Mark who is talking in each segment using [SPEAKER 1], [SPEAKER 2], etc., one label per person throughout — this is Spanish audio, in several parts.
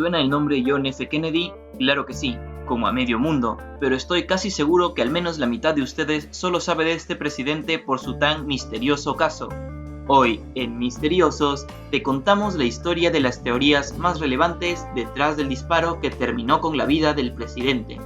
[SPEAKER 1] suena el nombre John F. Kennedy? Claro que sí, como a medio mundo, pero estoy casi seguro que al menos la mitad de ustedes solo sabe de este presidente por su tan misterioso caso. Hoy, en Misteriosos, te contamos la historia de las teorías más relevantes detrás del disparo que terminó con la vida del presidente.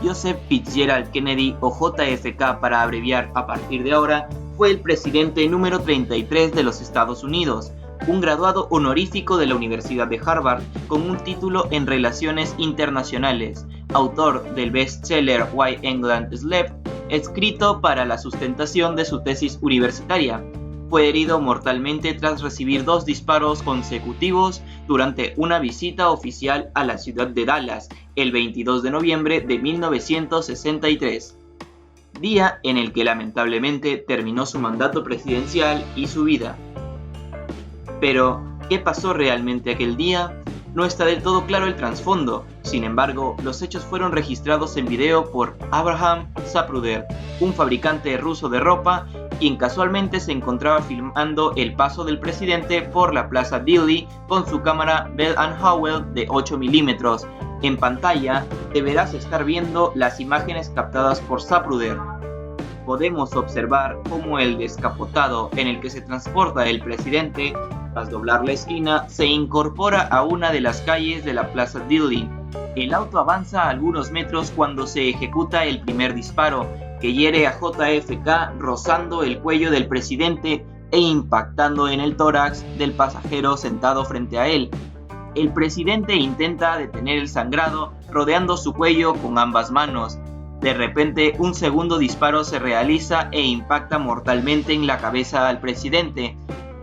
[SPEAKER 1] Joseph Fitzgerald Kennedy, o JFK para abreviar a partir de ahora, fue el presidente número 33 de los Estados Unidos, un graduado honorífico de la Universidad de Harvard con un título en Relaciones Internacionales, autor del bestseller Why England Slept, escrito para la sustentación de su tesis universitaria. Fue herido mortalmente tras recibir 2 disparos consecutivos durante una visita oficial a la ciudad de Dallas el 22 de noviembre de 1963, día en el que lamentablemente terminó su mandato presidencial y su vida. Pero, ¿qué pasó realmente aquel día? No está del todo claro el trasfondo. Sin embargo, los hechos fueron registrados en video por Abraham Zapruder, un fabricante ruso de ropa, quien casualmente se encontraba filmando el paso del presidente por la Plaza Dealey con su cámara Bell & Howell de 8 milímetros. En pantalla deberás estar viendo las imágenes captadas por Zapruder. Podemos observar cómo el descapotado en el que se transporta el presidente, tras doblar la esquina, se incorpora a una de las calles de la Plaza Dealey. El auto avanza algunos metros cuando se ejecuta el primer disparo, que hiere a JFK rozando el cuello del presidente e impactando en el tórax del pasajero sentado frente a él. El presidente intenta detener el sangrado rodeando su cuello con ambas manos. De repente, un segundo disparo se realiza e impacta mortalmente en la cabeza al presidente.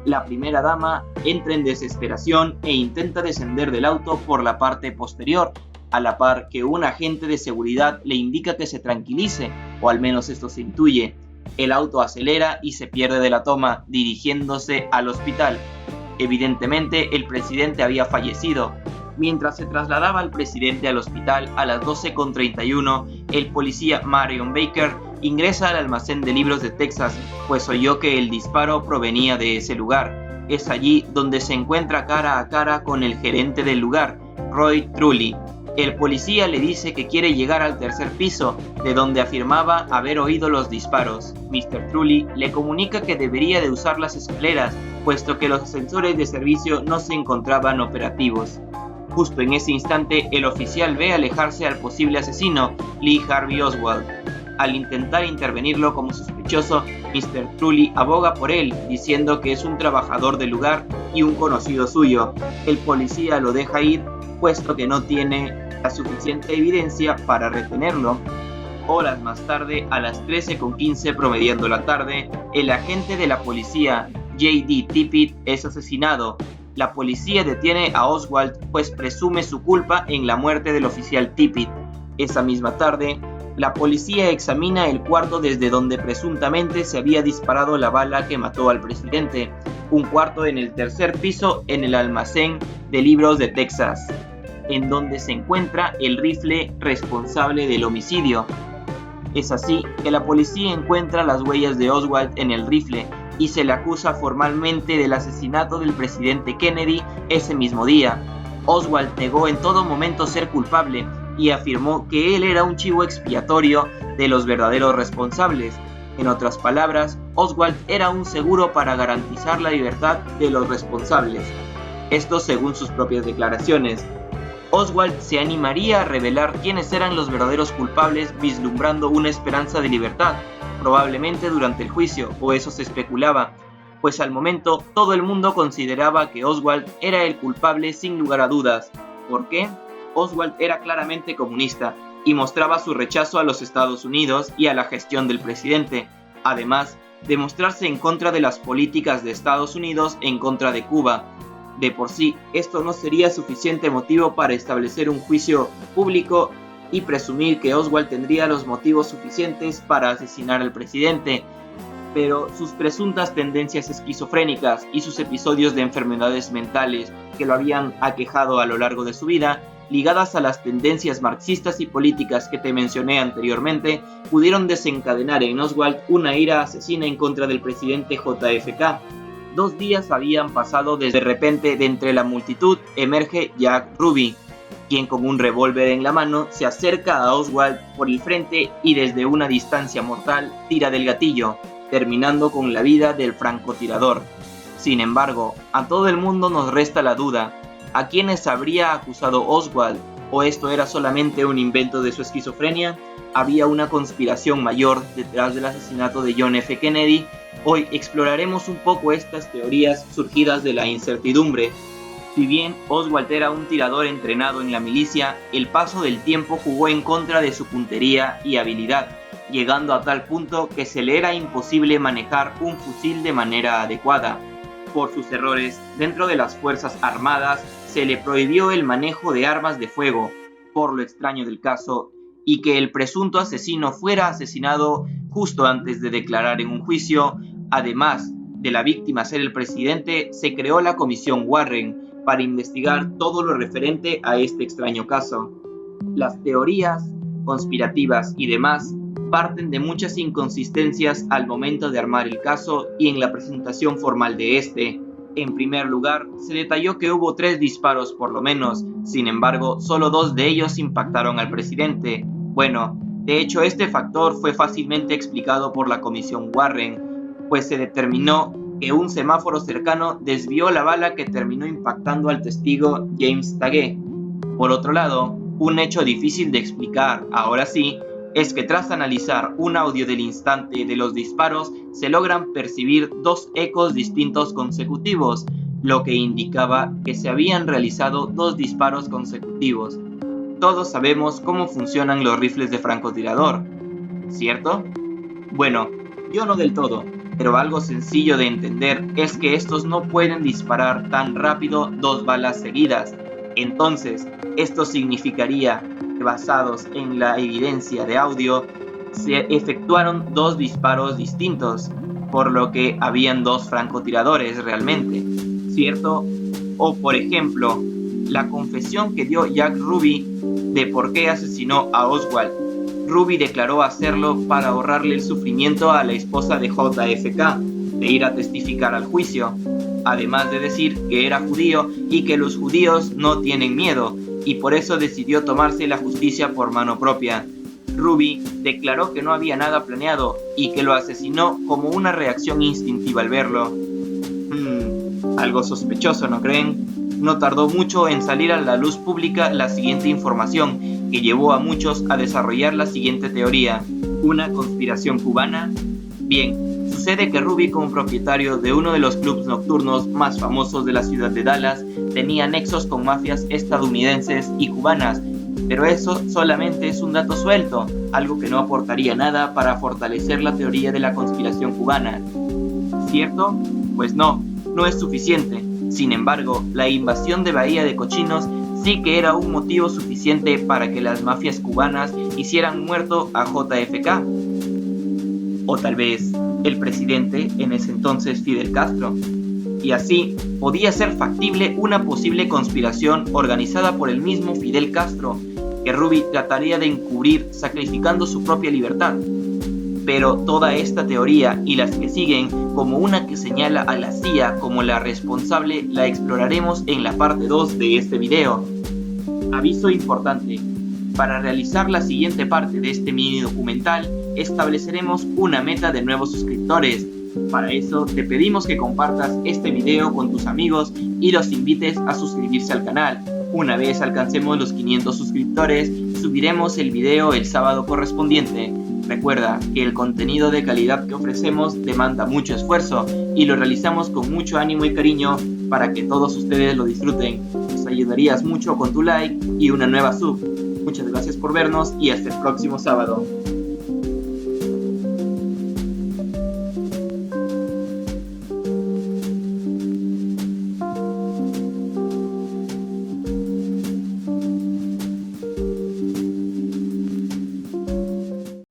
[SPEAKER 1] La primera dama entra en desesperación e intenta descender del auto por la parte posterior, a la par que un agente de seguridad le indica que se tranquilice, o al menos esto se intuye. El auto acelera y se pierde de la toma, dirigiéndose al hospital. Evidentemente, el presidente había fallecido. Mientras se trasladaba al presidente al hospital a las 12:31, el policía Marion Baker ingresa al almacén de libros de Texas, pues oyó que el disparo provenía de ese lugar. Es allí donde se encuentra cara a cara con el gerente del lugar, Roy Truly. El policía le dice que quiere llegar al tercer piso, de donde afirmaba haber oído los disparos. Mr. Truly le comunica que debería de usar las escaleras, puesto que los ascensores de servicio no se encontraban operativos. Justo en ese instante, el oficial ve alejarse al posible asesino, Lee Harvey Oswald. Al intentar intervenirlo como sospechoso, Mr. Truly aboga por él, diciendo que es un trabajador del lugar y un conocido suyo. El policía lo deja ir, puesto que no tiene la suficiente evidencia para retenerlo. Horas más tarde, a las 13:15 promediando la tarde, el agente de la policía, J.D. Tippit, es asesinado. La policía detiene a Oswald, pues presume su culpa en la muerte del oficial Tippit. Esa misma tarde, la policía examina el cuarto desde donde presuntamente se había disparado la bala que mató al presidente, un cuarto en el tercer piso en el almacén de libros de Texas, en donde se encuentra el rifle responsable del homicidio. Es así que la policía encuentra las huellas de Oswald en el rifle y se le acusa formalmente del asesinato del presidente Kennedy ese mismo día. Oswald negó en todo momento ser culpable y afirmó que él era un chivo expiatorio de los verdaderos responsables. En otras palabras, Oswald era un seguro para garantizar la libertad de los responsables. Esto según sus propias declaraciones. Oswald se animaría a revelar quiénes eran los verdaderos culpables, vislumbrando una esperanza de libertad, probablemente durante el juicio, o eso se especulaba, pues al momento todo el mundo consideraba que Oswald era el culpable sin lugar a dudas. ¿Por qué? Oswald era claramente comunista y mostraba su rechazo a los Estados Unidos y a la gestión del presidente, además de mostrarse en contra de las políticas de Estados Unidos en contra de Cuba. De por sí, esto no sería suficiente motivo para establecer un juicio público y presumir que Oswald tendría los motivos suficientes para asesinar al presidente, pero sus presuntas tendencias esquizofrénicas y sus episodios de enfermedades mentales que lo habían aquejado a lo largo de su vida, ligadas a las tendencias marxistas y políticas que te mencioné anteriormente, pudieron desencadenar en Oswald una ira asesina en contra del presidente JFK. 2 días habían pasado desde de repente de entre la multitud emerge Jack Ruby, quien con un revólver en la mano se acerca a Oswald por el frente y desde una distancia mortal tira del gatillo, terminando con la vida del francotirador. Sin embargo, a todo el mundo nos resta la duda, ¿a quiénes habría acusado Oswald? ¿O esto era solamente un invento de su esquizofrenia? ¿Había una conspiración mayor detrás del asesinato de John F. Kennedy? Hoy exploraremos un poco estas teorías surgidas de la incertidumbre. Si bien Oswald era un tirador entrenado en la milicia, el paso del tiempo jugó en contra de su puntería y habilidad, llegando a tal punto que se le era imposible manejar un fusil de manera adecuada. Por sus errores dentro de las Fuerzas Armadas, se le prohibió el manejo de armas de fuego. Por lo extraño del caso, y que el presunto asesino fuera asesinado justo antes de declarar en un juicio, además de la víctima ser el presidente, se creó la Comisión Warren para investigar todo lo referente a este extraño caso. Las teorías conspirativas y demás parten de muchas inconsistencias al momento de armar el caso y en la presentación formal de este. En primer lugar, se detalló que hubo 3 disparos por lo menos, sin embargo, solo 2 de ellos impactaron al presidente. Bueno, de hecho este factor fue fácilmente explicado por la Comisión Warren, pues se determinó que un semáforo cercano desvió la bala que terminó impactando al testigo James Tague. Por otro lado, un hecho difícil de explicar, ahora sí, es que tras analizar un audio del instante de los disparos, se logran percibir 2 ecos distintos consecutivos, lo que indicaba que se habían realizado 2 disparos consecutivos. Todos sabemos cómo funcionan los rifles de francotirador, ¿cierto? Bueno, yo no del todo, pero algo sencillo de entender es que estos no pueden disparar tan rápido 2 balas seguidas. Entonces, esto significaría que basados en la evidencia de audio, se efectuaron 2 disparos distintos, por lo que habían 2 francotiradores realmente, ¿cierto? O por ejemplo, la confesión que dio Jack Ruby de por qué asesinó a Oswald. Ruby declaró hacerlo para ahorrarle el sufrimiento a la esposa de JFK, de ir a testificar al juicio, además de decir que era judío y que los judíos no tienen miedo, y por eso decidió tomarse la justicia por mano propia. Ruby declaró que no había nada planeado y que lo asesinó como una reacción instintiva al verlo. Algo sospechoso, ¿no creen? No tardó mucho en salir a la luz pública la siguiente información, que llevó a muchos a desarrollar la siguiente teoría. ¿Una conspiración cubana? Bien, sucede que Ruby, como propietario de uno de los clubs nocturnos más famosos de la ciudad de Dallas, tenía nexos con mafias estadounidenses y cubanas, pero eso solamente es un dato suelto, algo que no aportaría nada para fortalecer la teoría de la conspiración cubana. ¿Cierto? Pues no es suficiente. Sin embargo, la invasión de Bahía de Cochinos sí que era un motivo suficiente para que las mafias cubanas hicieran muerto a JFK. O tal vez el presidente en ese entonces Fidel Castro. Y así podía ser factible una posible conspiración organizada por el mismo Fidel Castro, que Ruby trataría de encubrir sacrificando su propia libertad. Pero toda esta teoría y las que siguen, como una que señala a la CIA como la responsable, la exploraremos en la parte 2 de este video. Aviso importante: para realizar la siguiente parte de este mini documental, estableceremos una meta de nuevos suscriptores. Para eso te pedimos que compartas este video con tus amigos y los invites a suscribirse al canal. Una vez alcancemos los 500 suscriptores, subiremos el video el sábado correspondiente. Recuerda que el contenido de calidad que ofrecemos demanda mucho esfuerzo y lo realizamos con mucho ánimo y cariño para que todos ustedes lo disfruten. Nos ayudarías mucho con tu like y una nueva sub. Muchas gracias por vernos y hasta el próximo sábado.